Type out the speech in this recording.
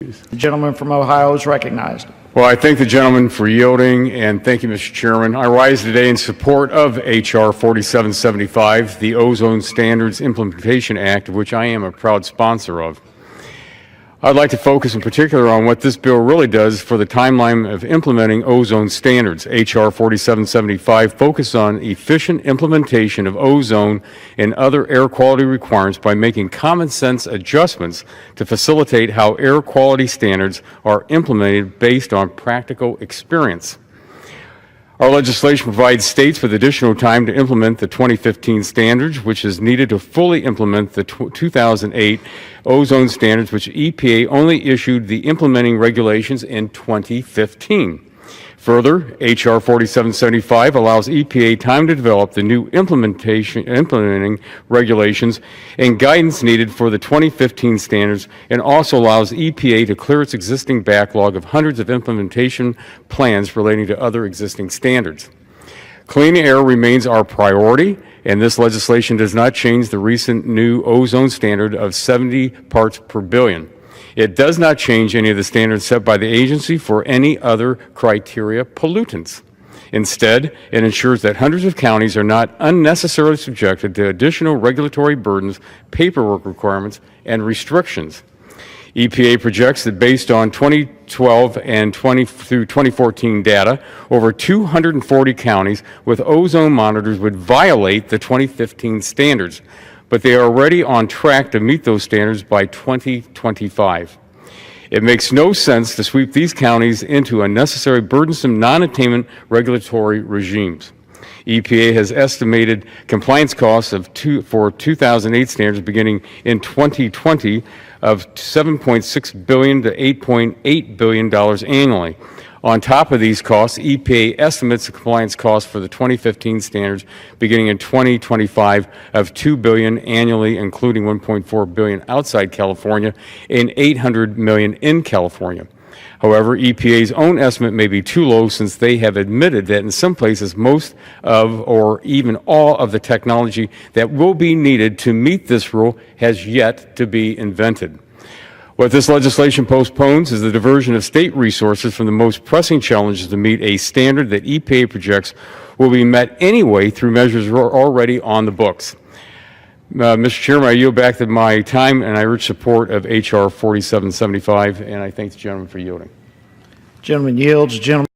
The gentleman from Ohio is recognized. Well, I thank the gentleman for yielding, and thank you, Mr. Chairman. I rise today in support of H.R. 4775, the Ozone Standards Implementation Act, of which I am a proud sponsor of. I'd like to focus in particular on what this bill really does for the timeline of implementing ozone standards. H.R. 4775 focuses on efficient implementation of ozone and other air quality requirements by making common sense adjustments to facilitate how air quality standards are implemented based on practical experience. Our legislation provides states with additional time to implement the 2015 standards, which is needed to fully implement the 2008 ozone standards, which EPA only issued the implementing regulations in 2015. Further, H.R. 4775 allows EPA time to develop the new implementing regulations and guidance needed for the 2015 standards, and also allows EPA to clear its existing backlog of hundreds of implementation plans relating to other existing standards. Clean air remains our priority, and this legislation does not change the recent new ozone standard of 70 parts per billion. It does not change any of the standards set by the agency for any other criteria pollutants. Instead, it ensures that hundreds of counties are not unnecessarily subjected to additional regulatory burdens, paperwork requirements, and restrictions. EPA projects that based on 2012 and through 2014 data, over 240 counties with ozone monitors would violate the 2015 standards, but they are already on track to meet those standards by 2025. It makes no sense to sweep these counties into unnecessary, burdensome, non-attainment regulatory regimes. EPA has estimated compliance costs for 2008 standards beginning in 2020 of $7.6 billion to $8.8 billion annually. On top of these costs, EPA estimates the compliance costs for the 2015 standards beginning in 2025 of $2 billion annually, including $1.4 billion outside California and $800 million in California. However, EPA's own estimate may be too low, since they have admitted that in some places most of or even all of the technology that will be needed to meet this rule has yet to be invented. What this legislation postpones is the diversion of state resources from the most pressing challenges to meet a standard that EPA projects will be met anyway through measures already on the books. Mr. Chairman, I yield back to my time, and I urge support of H.R. 4775, and I thank the gentleman for yielding. Gentleman yields. Gentleman